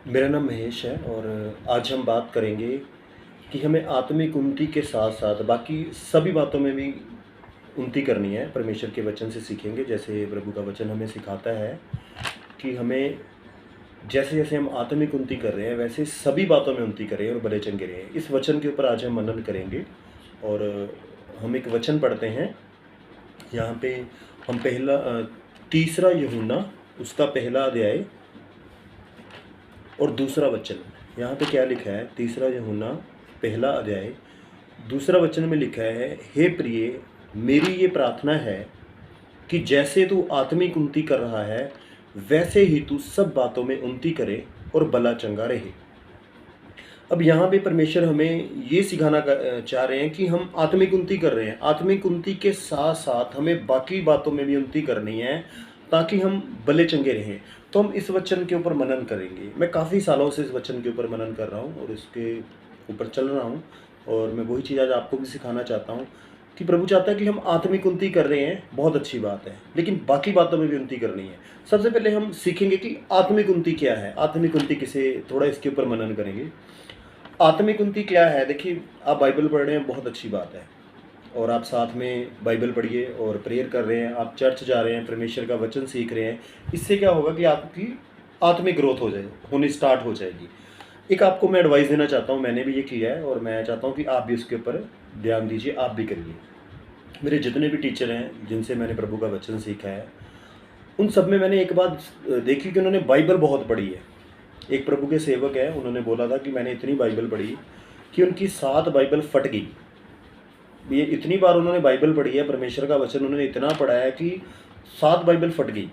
मेरा नाम महेश है और आज हम बात करेंगे कि हमें आत्मिक उन्नति के साथ-साथ बाकी सभी बातों में भी उन्नति करनी है, परमेश्वर के वचन से सीखेंगे। जैसे प्रभु का वचन हमें सिखाता है कि हमें जैसे-जैसे हम आत्मिक उन्नति कर रहे हैं, वैसे सभी बातों में उन्नति करें और भले चंगे रहें। इस वचन के ऊपर आज हम मनन करेंगे और हम एक वचन पढ़ते हैं। यहाँ पे हम तीसरा यूहन्ना उसका पहला अध्याय और दूसरा वचन। यहाँ पे क्या लिखा है? तीसरा यूहन्ना पहला अध्याय दूसरा वचन में लिखा है, हे प्रिय, मेरी ये प्रार्थना है कि जैसे तू आत्मिक उन्नति कर रहा है, वैसे ही तू सब बातों में उन्नति करे और भला चंगा रहे। अब यहाँ पे परमेश्वर हमें ये सिखाना चाह रहे हैं कि हम आत्मिक उन्नति कर रहे हैं। आत्मिक उन्नति के साथ साथ हमें बाकी बातों में भी उन्नति करनी है ताकि हम भले चंगे रहें। तो हम इस वचन के ऊपर मनन करेंगे। मैं काफ़ी सालों से इस वचन के ऊपर मनन कर रहा हूँ और इसके ऊपर चल रहा हूँ और मैं वही चीज़ आज आपको भी सिखाना चाहता हूँ कि प्रभु चाहता है कि हम आत्मिक उन्नति कर रहे हैं, बहुत अच्छी बात है, लेकिन बाकी बातों में भी उन्नति करनी है। सबसे पहले हम सीखेंगे कि आत्मिक उन्नति क्या है, आत्मिक उन्नति किसे, थोड़ा इसके ऊपर मनन करेंगे। आत्मिक उन्नति क्या है? देखिए, आप बाइबल पढ़ रहे हैं, बहुत अच्छी बात है, और आप साथ में बाइबल पढ़िए और प्रेयर कर रहे हैं, आप चर्च जा रहे हैं, परमेश्वर का वचन सीख रहे हैं। इससे क्या होगा कि आपकी आत्मिक ग्रोथ होनी स्टार्ट हो जाएगी। एक आपको मैं एडवाइस देना चाहता हूँ, मैंने भी ये किया है और मैं चाहता हूँ कि आप भी इसके ऊपर ध्यान दीजिए, आप भी करिए। मेरे जितने भी टीचर हैं जिनसे मैंने प्रभु का वचन सीखा है, उन सब में मैंने एक बात देखी कि उन्होंने बाइबल बहुत पढ़ी है। एक प्रभु के सेवक है, उन्होंने बोला था कि मैंने इतनी बाइबल पढ़ी कि उनकी 7 बाइबल फट गई। ये इतनी बार उन्होंने बाइबल पढ़ी है, परमेश्वर का वचन उन्होंने इतना पढ़ा है कि 7 बाइबल फट गई।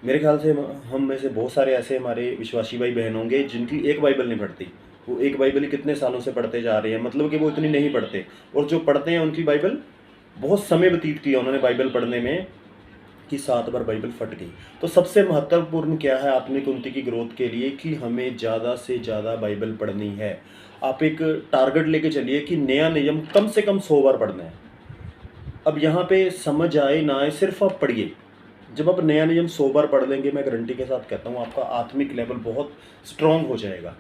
मेरे ख्याल से हम में से बहुत सारे ऐसे हमारे विश्वासी भाई बहन होंगे जिनकी एक बाइबल नहीं पढ़ती। वो एक बाइबल ही कितने सालों से पढ़ते जा रहे हैं, मतलब कि वो इतनी नहीं पढ़ते, और जो पढ़ते हैं उनकी बाइबल बहुत समय व्यतीत किया उन्होंने बाइबल पढ़ने में कि 7 बार बाइबल फट गई। तो सबसे महत्वपूर्ण क्या है आत्मिक उन्नति की ग्रोथ के लिए कि हमें ज़्यादा से ज़्यादा बाइबल पढ़नी है। आप एक टारगेट लेके चलिए कि नया नियम कम से कम 100 बार पढ़ना है। अब यहाँ पे समझ आए ना आए, सिर्फ आप पढ़िए। जब आप नया नियम 100 बार पढ़ लेंगे, मैं गारंटी के साथ कहता हूँ, आपका आत्मिक लेवल बहुत स्ट्रांग हो जाएगा।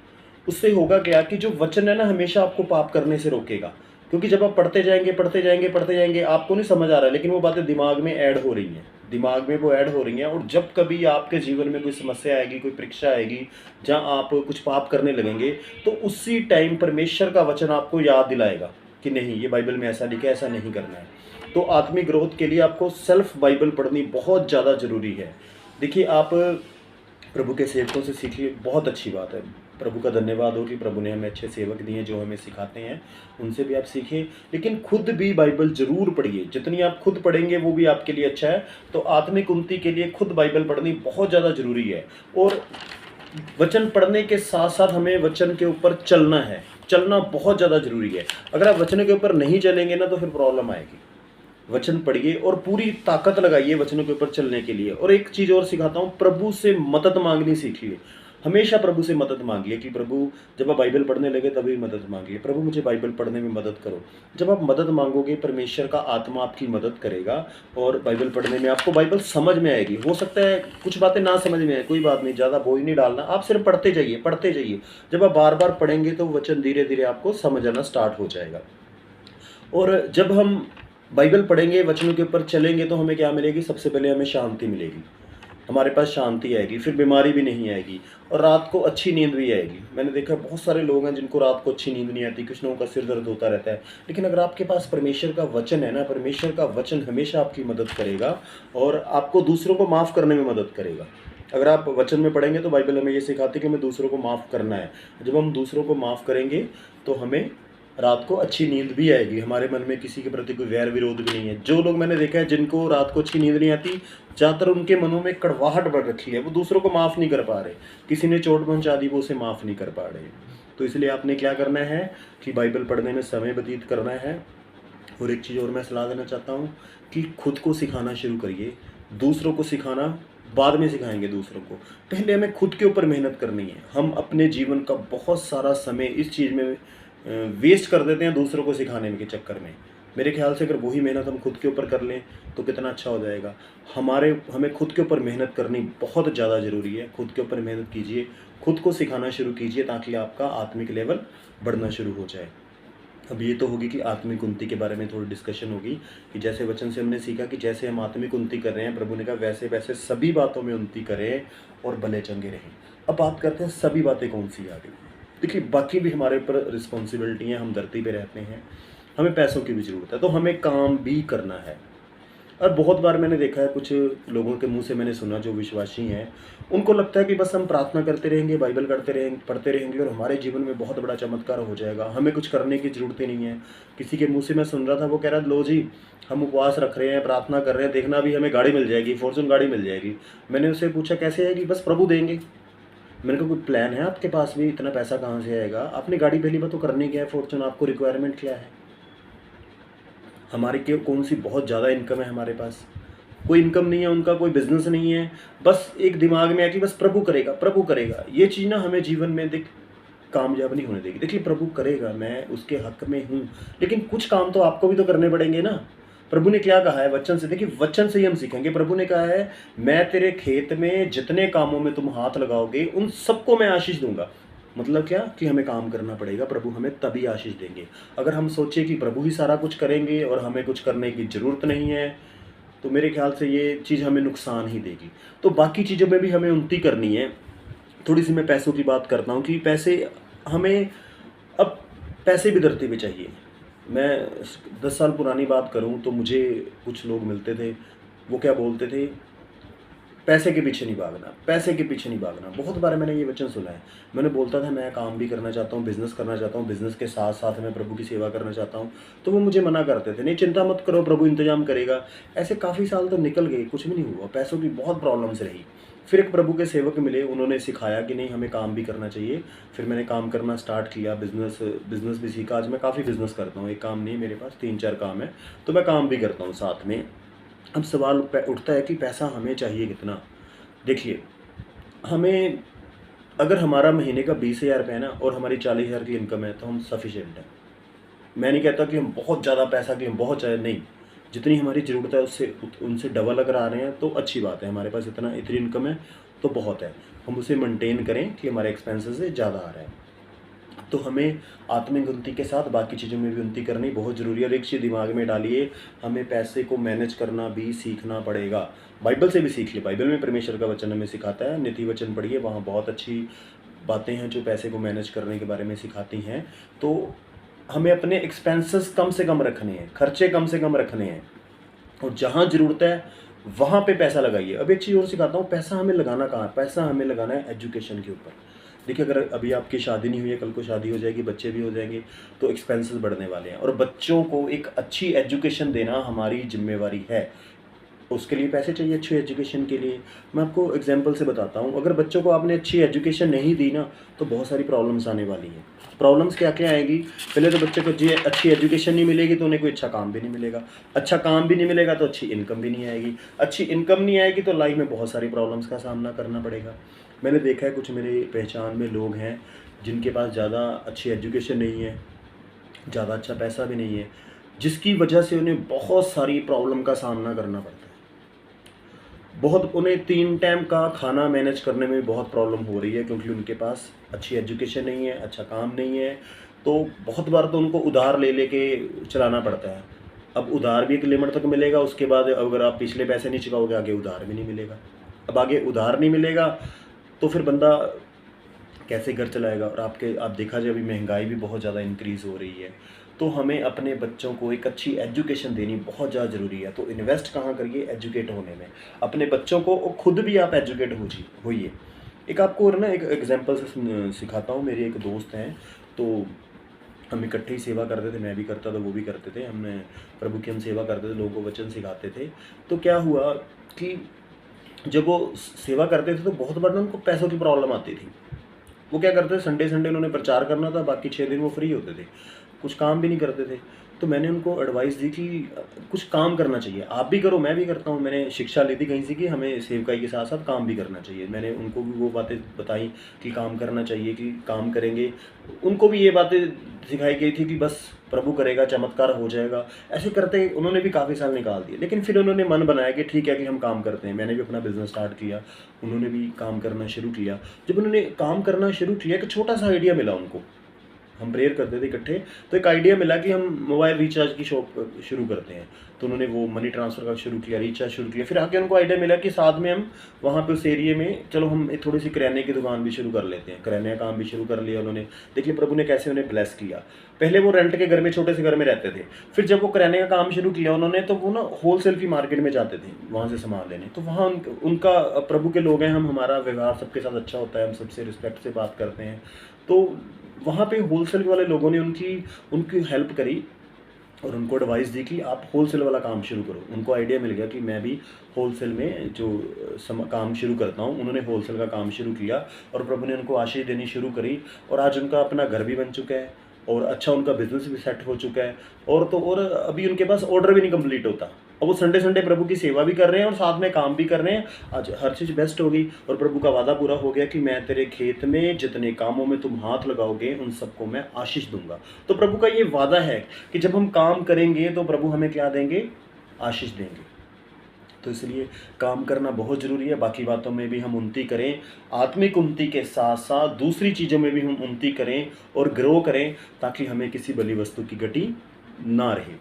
उससे होगा क्या कि जो वचन है ना, हमेशा आपको पाप करने से रोकेगा। क्योंकि जब आप पढ़ते जाएंगे पढ़ते जाएंगे पढ़ते जाएंगे, आपको नहीं समझ आ रहा है, लेकिन वो बातें दिमाग में ऐड हो रही हैं, दिमाग में वो ऐड हो रही हैं। और जब कभी आपके जीवन में कोई समस्या आएगी, कोई परीक्षा आएगी जहाँ आप कुछ पाप करने लगेंगे, तो उसी टाइम परमेश्वर का वचन आपको याद दिलाएगा कि नहीं, ये बाइबल में ऐसा लिखा है, ऐसा नहीं करना है। तो आत्मिक ग्रोथ के लिए आपको सेल्फ बाइबल पढ़नी बहुत ज़्यादा ज़रूरी है। देखिए, आप प्रभु के सेवकों से सीखिए, बहुत अच्छी बात है। प्रभु का धन्यवाद हो कि प्रभु ने हमें अच्छे सेवक दिए जो हमें सिखाते हैं, उनसे भी आप सीखिए। लेकिन खुद भी बाइबल ज़रूर पढ़िए, जितनी आप खुद पढ़ेंगे वो भी आपके लिए अच्छा है। तो आत्मिक उन्नति के लिए खुद बाइबल पढ़नी बहुत ज़्यादा ज़रूरी है। और वचन पढ़ने के साथ साथ हमें वचन के ऊपर चलना है, चलना बहुत ज़्यादा ज़रूरी है। अगर आप वचन के ऊपर नहीं चलेंगे ना, तो फिर प्रॉब्लम आएगी। वचन पढ़िए और पूरी ताकत लगाइए वचनों के ऊपर चलने के लिए। और एक चीज़ और सिखाता हूँ, प्रभु से मदद मांगनी सीखिए। हमेशा प्रभु से मदद मांगिए कि प्रभु, जब आप बाइबल पढ़ने लगे तभी मदद मांगिए, प्रभु मुझे बाइबल पढ़ने में मदद करो। जब आप मदद मांगोगे, परमेश्वर का आत्मा आपकी मदद करेगा और बाइबल पढ़ने में आपको बाइबल समझ में आएगी। हो सकता है कुछ बातें ना समझ में आए, कोई बात नहीं, ज़्यादा बोझ नहीं डालना, आप सिर्फ पढ़ते जाइए पढ़ते जाइए। जब आप बार बार पढ़ेंगे तो वचन धीरे धीरे आपको समझ आना स्टार्ट हो जाएगा। और जब हम बाइबल पढ़ेंगे, वचनों के ऊपर चलेंगे, तो हमें क्या मिलेगी? सबसे पहले हमें शांति मिलेगी, हमारे पास शांति आएगी, फिर बीमारी भी नहीं आएगी और रात को अच्छी नींद भी आएगी। मैंने देखा बहुत सारे लोग हैं जिनको रात को अच्छी नींद नहीं आती, कुछ लोगों का सिर दर्द होता रहता है। लेकिन अगर आपके पास परमेश्वर का वचन है ना, परमेश्वर का वचन हमेशा आपकी मदद करेगा और आपको दूसरों को माफ़ करने में मदद करेगा। अगर आप वचन में पढ़ेंगे तो बाइबल हमें ये सिखाती है कि हमें दूसरों को माफ़ करना है। जब हम दूसरों को माफ़ करेंगे तो हमें रात को अच्छी नींद भी आएगी, हमारे मन में किसी के प्रति कोई वैर विरोध भी नहीं है। जो लोग मैंने देखा है जिनको रात को अच्छी नींद नहीं आती, ज़्यादातर उनके मनों में कड़वाहट बढ़ रखी है, वो दूसरों को माफ़ नहीं कर पा रहे। किसी ने चोट पहुंचा दी, वो उसे माफ़ नहीं कर पा रहे। तो इसलिए आपने क्या करना है कि बाइबल पढ़ने में समय व्यतीत करना है। और एक चीज़ और मैं सलाह देना चाहता हूँ कि खुद को सिखाना शुरू करिए। दूसरों को सिखाना बाद में सिखाएंगे दूसरों को, पहले हमें खुद के ऊपर मेहनत करनी है। हम अपने जीवन का बहुत सारा समय इस चीज़ में वेस्ट कर देते हैं दूसरों को सिखाने के चक्कर में। मेरे ख्याल से अगर वही मेहनत हम खुद के ऊपर कर लें तो कितना अच्छा हो जाएगा। हमें खुद के ऊपर मेहनत करनी बहुत ज़्यादा ज़रूरी है। खुद के ऊपर मेहनत कीजिए, खुद को सिखाना शुरू कीजिए ताकि आपका आत्मिक लेवल बढ़ना शुरू हो जाए। अब ये तो होगी कि आत्मिक उन्नति के बारे में थोड़ी डिस्कशन होगी कि जैसे वचन से हमने सीखा कि जैसे हम आत्मिक उन्नति कर रहे हैं, प्रभु ने कहा वैसे वैसे सभी बातों में उन्नति करें और भले चंगे रहें। अब बात करते हैं सभी बातें कौन सी आ गई। देखिए बाकी भी हमारे ऊपर रिस्पॉन्सिबिलिटी हैं, हम धरती पे रहते हैं, हमें पैसों की भी ज़रूरत है, तो हमें काम भी करना है। और बहुत बार मैंने देखा है, कुछ लोगों के मुंह से मैंने सुना जो विश्वासी हैं, उनको लगता है कि बस हम प्रार्थना करते रहेंगे, बाइबल पढ़ते रहेंगे और हमारे जीवन में बहुत बड़ा चमत्कार हो जाएगा, हमें कुछ करने की ज़रूरत ही नहीं है। किसी के मुंह से मैं सुन रहा था, वो कह रहा लो जी हम उपवास रख रहे हैं, प्रार्थना कर रहे हैं, देखना भी हमें गाड़ी मिल जाएगी, फॉर्चून गाड़ी मिल जाएगी। मैंने उससे पूछा कैसे आएगी? बस प्रभु देंगे। मैंने कहा कोई प्लान है आपके पास भी? इतना पैसा कहाँ से आएगा? आपने गाड़ी पहली बार तो करनी क्या है, फॉर्चून आपको रिक्वायरमेंट क्या है? हमारी कौन सी बहुत ज़्यादा इनकम है हमारे पास? कोई इनकम नहीं है, उनका कोई बिजनेस नहीं है, बस एक दिमाग में है कि बस प्रभु करेगा, प्रभु करेगा। ये चीज़ ना हमें जीवन में कामयाब नहीं होने देगी। देखिए प्रभु करेगा, मैं उसके हक में हूँ, लेकिन कुछ काम तो आपको भी तो करने पड़ेंगे ना। प्रभु ने क्या कहा है वचन से? देखिए वचन से ही हम सीखेंगे। प्रभु ने कहा है मैं तेरे खेत में जितने कामों में तुम हाथ लगाओगे उन सबको मैं आशीष दूंगा। मतलब क्या कि हमें काम करना पड़ेगा, प्रभु हमें तभी आशीष देंगे। अगर हम सोचें कि प्रभु ही सारा कुछ करेंगे और हमें कुछ करने की ज़रूरत नहीं है, तो मेरे ख्याल से ये चीज़ हमें नुकसान ही देगी। तो बाकी चीज़ों में भी हमें उन्नति करनी है। थोड़ी सी मैं पैसों की बात करता हूँ कि पैसे हमें, अब पैसे भी धरती पे चाहिए। मैं 10 साल पुरानी बात करूँ तो मुझे कुछ लोग मिलते थे, वो क्या बोलते थे, पैसे के पीछे नहीं भागना, पैसे के पीछे नहीं भागना। बहुत बार मैंने ये वचन सुना है। मैंने बोलता था मैं काम भी करना चाहता हूँ, बिज़नेस करना चाहता हूँ, बिज़नेस के साथ साथ मैं प्रभु की सेवा करना चाहता हूँ। तो वो मुझे मना करते थे, नहीं चिंता मत करो, प्रभु इंतजाम करेगा। ऐसे काफ़ी साल तो निकल गए, कुछ भी नहीं हुआ, पैसों की बहुत प्रॉब्लम्स रही। फिर एक प्रभु के सेवक मिले, उन्होंने सिखाया कि नहीं हमें काम भी करना चाहिए। फिर मैंने काम करना स्टार्ट किया, बिज़नेस भी सीखा। आज मैं काफ़ी बिज़नेस करता हूँ, एक काम नहीं मेरे पास 3-4 काम है, तो मैं काम भी करता हूँ साथ में। अब सवाल उठता है कि पैसा हमें चाहिए कितना? देखिए, हमें, अगर हमारा महीने का 20,000 रुपये है ना और हमारी 40,000 की इनकम है तो हम सफिशिएंट हैं। मैं नहीं कहता कि हम बहुत ज़्यादा पैसा, कि हम बहुत ज़्यादा नहीं, जितनी हमारी ज़रूरत है उससे उनसे डबल अगर आ रहे हैं तो अच्छी बात है। हमारे पास इतनी इनकम है तो बहुत है, हम उसे मेंटेन करें कि हमारे एक्सपेंसेस से ज़्यादा आ रहा है। तो हमें आत्मिक उन्नति के साथ बाकी चीज़ों में भी उन्नति करनी बहुत ज़रूरी है। और एक चीज़ दिमाग में डालिए, हमें पैसे को मैनेज करना भी सीखना पड़ेगा। बाइबल से भी सीख लिए, बाइबल में परमेश्वर का वचन हमें सिखाता है। नीति वचन पढ़िए, वहाँ बहुत अच्छी बातें हैं जो पैसे को मैनेज करने के बारे में सिखाती हैं। तो हमें अपने एक्सपेंसेस कम से कम रखने हैं, खर्चे कम से कम रखने हैं, और जहाँ ज़रूरत है वहाँ पे पैसा लगाइए। अब एक चीज़ और सिखाता हूँ, पैसा हमें लगाना कहाँ है? पैसा हमें लगाना है एजुकेशन के ऊपर। देखिए अगर अभी आपकी शादी नहीं हुई है, कल को शादी हो जाएगी, बच्चे भी हो जाएंगे, तो एक्सपेंसेस बढ़ने वाले हैं, और बच्चों को एक अच्छी एजुकेशन देना हमारी जिम्मेवारी है। उसके लिए पैसे चाहिए, अच्छी एजुकेशन के लिए। मैं आपको एग्जांपल से बताता हूँ, अगर बच्चों को आपने अच्छी एजुकेशन नहीं दी ना तो बहुत सारी प्रॉब्लम्स आने वाली हैं। प्रॉब्लम्स क्या क्या आएगी? पहले तो बच्चे को जी अच्छी एजुकेशन नहीं मिलेगी तो उन्हें कोई अच्छा काम भी नहीं मिलेगा, अच्छा काम भी नहीं मिलेगा तो अच्छी इनकम भी नहीं आएगी, अच्छी इनकम नहीं आएगी तो लाइफ में बहुत सारी प्रॉब्लम्स का सामना करना पड़ेगा। मैंने देखा है कुछ मेरी पहचान में लोग हैं जिनके पास ज़्यादा अच्छी एजुकेशन नहीं है, ज़्यादा अच्छा पैसा भी नहीं है, जिसकी वजह से उन्हें बहुत सारी प्रॉब्लम का सामना करना पड़ता है। बहुत उन्हें 3 टाइम का खाना मैनेज करने में बहुत प्रॉब्लम हो रही है, क्योंकि उनके पास अच्छी एजुकेशन नहीं है, अच्छा काम नहीं है। तो बहुत बार तो उनको उधार ले लेके चलाना पड़ता है। अब उधार भी एक लिमिट तक मिलेगा, उसके बाद अगर आप पिछले पैसे नहीं चुकाओगे आगे उधार भी नहीं मिलेगा। अब आगे उधार नहीं मिलेगा तो फिर बंदा कैसे घर चलाएगा? और आप देखा जाए अभी महंगाई भी बहुत ज़्यादा इंक्रीज़ हो रही है। तो हमें अपने बच्चों को एक अच्छी एजुकेशन देनी बहुत ज़्यादा ज़रूरी है। तो इन्वेस्ट कहाँ करिए? एजुकेट होने में। अपने बच्चों को, और खुद भी आप एजुकेट होइए। एक आपको और ना एक एग्जांपल से सिखाता हूँ। मेरे एक दोस्त हैं, तो हम इकट्ठे ही सेवा करते थे, मैं भी करता था, वो भी करते थे। प्रभु की हम सेवा करते थे, लोगों को वचन सिखाते थे। तो क्या हुआ कि जब वो सेवा करते थे तो बहुत बार ना उनको पैसों की प्रॉब्लम आती थी। वो क्या करते थे, संडे उन्होंने प्रचार करना था, बाकी 6 दिन वो फ्री होते थे, कुछ काम भी नहीं करते थे। तो मैंने उनको एडवाइस दी कि कुछ काम करना चाहिए, आप भी करो, मैं भी करता हूँ। मैंने शिक्षा ली थी कहीं से कि हमें सेवकाई के साथ साथ काम भी करना चाहिए। मैंने उनको भी वो बातें बताई कि काम करना चाहिए, कि काम करेंगे। उनको भी ये बातें सिखाई गई थी कि बस प्रभु करेगा, चमत्कार हो जाएगा। ऐसे करते उन्होंने भी काफ़ी साल निकाल दिए, लेकिन फिर उन्होंने मन बनाया कि ठीक है कि हम काम करते हैं। मैंने भी अपना बिज़नेस स्टार्ट किया, उन्होंने भी काम करना शुरू किया। जब उन्होंने काम करना शुरू किया, एक छोटा-सा आइडिया मिला उनको। हम प्रेयर करते थे इकट्ठे, तो एक आइडिया मिला कि हम मोबाइल रिचार्ज की शॉप शुरू करते हैं। तो उन्होंने वो मनी ट्रांसफ़र का शुरू किया, रिचार्ज शुरू किया। फिर आगे उनको आइडिया मिला कि साथ में हम वहाँ पे उस एरिया में चलो हम एक थोड़ी-सी किराने की दुकान भी शुरू कर लेते हैं। किराने का काम भी शुरू कर लिया उन्होंने। देखिए प्रभु ने कैसे उन्हें ब्लेस किया। पहले वो रेंट के घर में, छोटे से घर में रहते थे। फिर जब वो किराने का काम शुरू किया उन्होंने, तो वो ना होलसेल की मार्केट में जाते थे, वहाँ से सामान लेने। तो वहाँ उनका प्रभु के लोग हैं हम, हमारा व्यवहार सबके साथ अच्छा होता है, हम सबसे रिस्पेक्ट से बात करते हैं। तो वहाँ पे होलसेल वाले लोगों ने उनकी हेल्प करी और उनको एडवाइस दी कि आप होलसेल वाला काम शुरू करो। उनको आइडिया मिल गया कि मैं भी होलसेल में जो काम शुरू करता हूँ। उन्होंने होलसेल का काम शुरू किया और प्रभु ने उनको आशीष देनी शुरू करी और आज उनका अपना घर भी बन चुका है और अच्छा उनका बिज़नेस भी सेट हो चुका है। और अभी उनके पास ऑर्डर भी नहीं कंप्लीट होता और वो संडे प्रभु की सेवा भी कर रहे हैं और साथ में काम भी कर रहे हैं। आज हर चीज़ बेस्ट हो गई और प्रभु का वादा पूरा हो गया कि मैं तेरे खेत में जितने कामों में तुम हाथ लगाओगे उन सबको मैं आशीष दूंगा। तो प्रभु का ये वादा है कि जब हम काम करेंगे तो प्रभु हमें क्या देंगे? आशीष देंगे। तो इसलिए काम करना बहुत ज़रूरी है। बाकी बातों में भी हम उन्नति करें, आत्मिक उन्नति के साथ साथ दूसरी चीज़ों में भी हम उन्नति करें और ग्रो करें, ताकि हमें किसी बली वस्तु की गति ना रहे।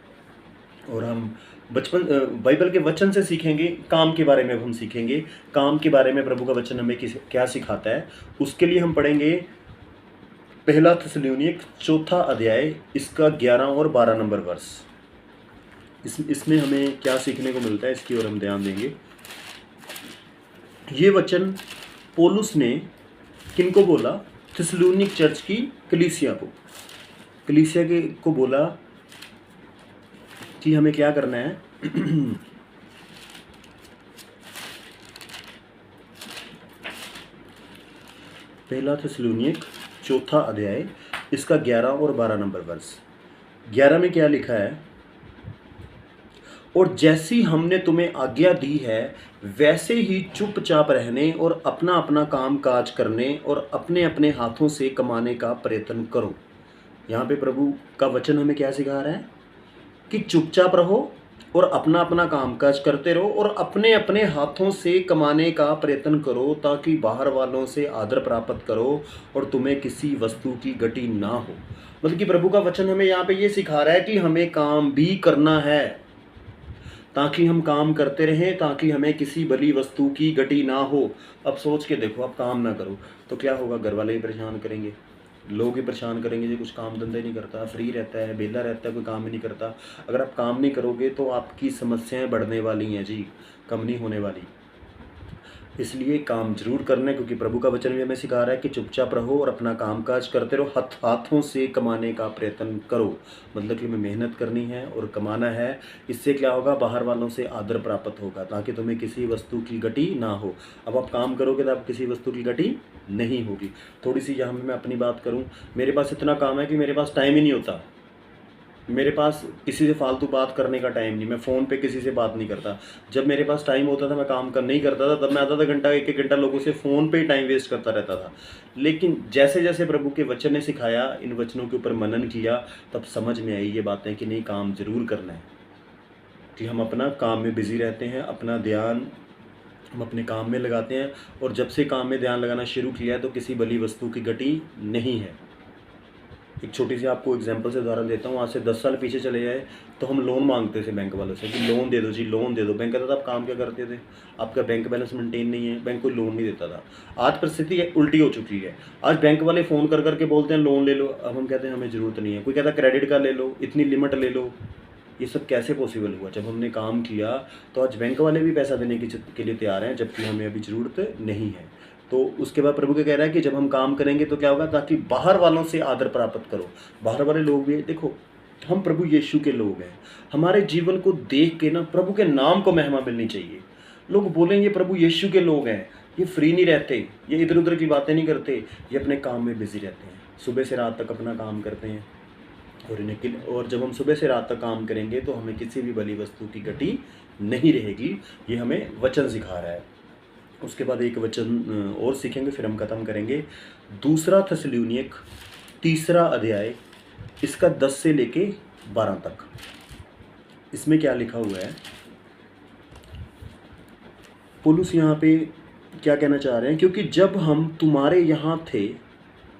और हम बाइबल के वचन से सीखेंगे, काम के बारे में हम सीखेंगे। काम के बारे में प्रभु का वचन हमें क्या सिखाता है, उसके लिए हम पढ़ेंगे पहला थिस्सलुनीक 4 अध्याय, इसका 11 और 12 नंबर वर्ष। इसमें हमें क्या सीखने को मिलता है, इसकी ओर हम ध्यान देंगे। ये वचन पौलुस ने किनको बोला? थिस्सलुनीक चर्च की कलीसिया को बोला कि हमें क्या करना है। पहला थिस्सलुनीक 4 अध्याय, इसका 11 और 12 नंबर वर्ष। 11 में क्या लिखा है? और जैसी हमने तुम्हें आज्ञा दी है वैसे ही चुपचाप रहने और अपना अपना काम काज करने और अपने अपने हाथों से कमाने का प्रयत्न करो। यहाँ पे प्रभु का वचन हमें क्या सिखा रहा है कि चुपचाप रहो और अपना अपना काम काज करते रहो और अपने अपने हाथों से कमाने का प्रयत्न करो, ताकि बाहर वालों से आदर प्राप्त करो और तुम्हें किसी वस्तु की गति ना हो। मतलब कि प्रभु का वचन हमें यहाँ पे ये सिखा रहा है कि हमें काम भी करना है, ताकि हम काम करते रहें, ताकि हमें किसी बली वस्तु की गति ना हो। अब सोच के देखो, आप काम ना करो तो क्या होगा? घर वाले ही परेशान करेंगे, लोग ही परेशान करेंगे जी कुछ काम धंधे नहीं करता, फ्री रहता है, बेला रहता है, कोई काम ही नहीं करता। अगर आप काम नहीं करोगे तो आपकी समस्याएं बढ़ने वाली हैं जी, कम नहीं होने वाली। इसलिए काम जरूर करना है, क्योंकि प्रभु का वचन भी हमें सिखा रहा है कि चुपचाप रहो और अपना कामकाज करते रहो, हाथों से कमाने का प्रयत्न करो। मतलब कि हमें मेहनत करनी है और कमाना है। इससे क्या होगा? बाहर वालों से आदर प्राप्त होगा, ताकि तुम्हें किसी वस्तु की गति ना हो। अब आप काम करोगे तो आप किसी वस्तु की गति नहीं होगी। थोड़ी सी यहाँ मैं अपनी बात करूँ, मेरे पास इतना काम है कि मेरे पास टाइम ही नहीं होता। मेरे पास किसी से फालतू बात करने का टाइम नहीं, मैं फ़ोन पे किसी से बात नहीं करता। जब मेरे पास टाइम होता था मैं काम नहीं करता था, तब मैं आधा घंटा 1-1 घंटा लोगों से फ़ोन पे ही टाइम वेस्ट करता रहता था। लेकिन जैसे जैसे प्रभु के वचन ने सिखाया, इन वचनों के ऊपर मनन किया, तब समझ में आई ये बातें कि नहीं, काम ज़रूर करना है। कि हम अपना काम में बिज़ी रहते हैं, अपना ध्यान हम अपने काम में लगाते हैं, और जब से काम में ध्यान लगाना शुरू किया है तो किसी बली वस्तु की गति नहीं है। एक छोटी सी आपको एग्जांपल से उदाहरण देता हूँ। आज से 10 साल पीछे चले जाए तो हम लोन मांगते थे बैंक वालों से कि लोन दे दो जी, लोन दे दो। बैंक कहता था आप काम क्या करते थे, आपका बैंक बैलेंस मेंटेन नहीं है, बैंक कोई लोन नहीं देता था। आज परिस्थिति उल्टी हो चुकी है। आज बैंक वाले फ़ोन कर करके बोलते हैं लोन ले लो, अब हम कहते हैं हमें ज़रूरत नहीं है। कोई कहता है क्रेडिट कार्ड ले लो, इतनी लिमिट ले लो। ये सब कैसे पॉसिबल हुआ? जब हमने काम किया तो आज बैंक वाले भी पैसा देने के लिए तैयार हैं, जबकि हमें अभी ज़रूरत नहीं है। तो उसके बाद प्रभु क्या कह रहा है कि जब हम काम करेंगे तो क्या होगा? ताकि बाहर वालों से आदर प्राप्त करो। बाहर वाले लोग भी देखो, हम प्रभु यीशु के लोग हैं। हमारे जीवन को देख के ना प्रभु के नाम को महिमा मिलनी चाहिए। लोग बोलेंगे प्रभु यीशु के लोग हैं, ये फ्री नहीं रहते, ये इधर उधर की बातें नहीं करते, ये अपने काम में बिजी रहते हैं, सुबह से रात तक अपना काम करते हैं। और जब हम सुबह से रात तक काम करेंगे तो हमें किसी भी बली वस्तु की गति नहीं रहेगी। ये हमें वचन सिखा रहा है। उसके बाद एक वचन और सीखेंगे, फिर हम ख़त्म करेंगे। 2 थिस्सलुनीक 3 अध्याय इसका 10 से लेके 12 तक। इसमें क्या लिखा हुआ है, पौलुस यहाँ पे क्या कहना चाह रहे हैं, क्योंकि जब हम तुम्हारे यहाँ थे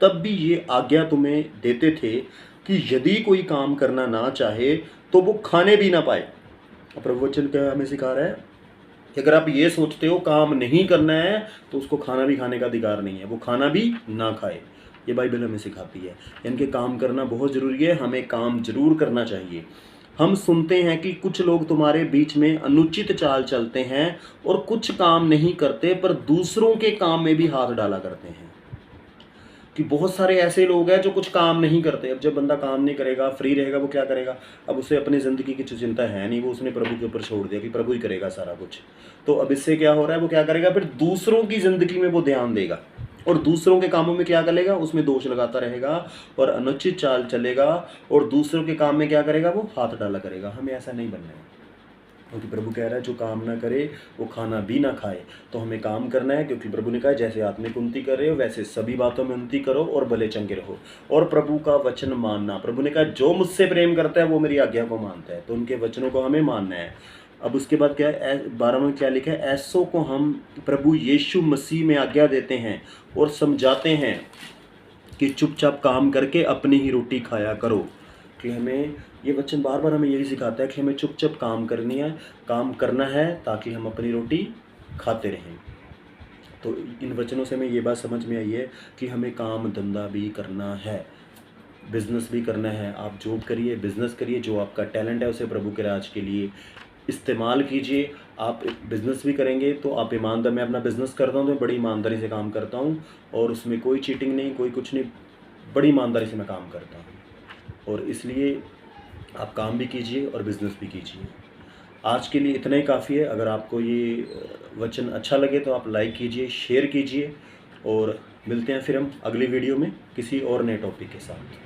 तब भी ये आज्ञा तुम्हें देते थे कि यदि कोई काम करना ना चाहे तो वो खाने भी ना पाए। प्रभु वचन क्या हमें सिखा रहा है कि अगर आप ये सोचते हो काम नहीं करना है तो उसको खाना भी खाने का अधिकार नहीं है, वो खाना भी ना खाए। ये बाइबल हमें सिखाती है, यानी काम करना बहुत ज़रूरी है, हमें काम जरूर करना चाहिए। हम सुनते हैं कि कुछ लोग तुम्हारे बीच में अनुचित चाल चलते हैं और कुछ काम नहीं करते पर दूसरों के काम में भी हाथ डाला करते हैं। कि बहुत सारे ऐसे लोग हैं जो कुछ काम नहीं करते। अब जब बंदा काम नहीं करेगा, फ्री रहेगा, वो क्या करेगा? अब उसे अपनी ज़िंदगी की चिंता है नहीं, वो उसने प्रभु के ऊपर छोड़ दिया कि प्रभु ही करेगा सारा कुछ। तो अब इससे क्या हो रहा है, वो क्या करेगा, फिर दूसरों की ज़िंदगी में वो ध्यान देगा और दूसरों के कामों में क्या करेगा, उसमें दोष लगाता रहेगा और अनुचित चाल चलेगा और दूसरों के काम में क्या करेगा, वो हाथ डाला करेगा। हमें ऐसा नहीं बनना है, क्योंकि प्रभु कह रहा है जो काम ना करे वो खाना भी ना खाए। तो हमें काम करना है, क्योंकि प्रभु ने कहा जैसे आत्मिक उन्नति कर रहे हो वैसे सभी बातों में उन्नति करो और भले चंगे रहो और प्रभु का वचन मानना। प्रभु ने कहा जो मुझसे प्रेम करता है वो मेरी आज्ञा को मानता है, तो उनके वचनों को हमें मानना है। अब उसके बाद क्या है, 12 में क्या लिखा है, ऐसों को हम प्रभु यीशु मसीह में आज्ञा देते हैं और समझाते हैं कि चुपचाप काम करके अपनी ही रोटी खाया करो। कि हमें ये वचन बार बार हमें यही सिखाता है कि हमें चुपचाप काम करनी है, काम करना है ताकि हम अपनी रोटी खाते रहें। तो इन वचनों से हमें ये बात समझ में आई है कि हमें काम धंधा भी करना है, बिज़नेस भी करना है। आप जॉब करिए, बिज़नेस करिए, जो आपका टैलेंट है उसे प्रभु के राज के लिए इस्तेमाल कीजिए। आप बिज़नेस भी करेंगे तो आप ईमानदार, मैं अपना बिज़नेस करता हूँ तो मैं बड़ी ईमानदारी से काम करता हूँ और उसमें कोई चीटिंग नहीं, कोई कुछ नहीं, बड़ी ईमानदारी से मैं काम करता हूँ। और इसलिए आप काम भी कीजिए और बिज़नेस भी कीजिए। आज के लिए इतना ही काफ़ी है। अगर आपको ये वचन अच्छा लगे तो आप लाइक कीजिए, शेयर कीजिए और मिलते हैं फिर हम अगली वीडियो में किसी और नए टॉपिक के साथ।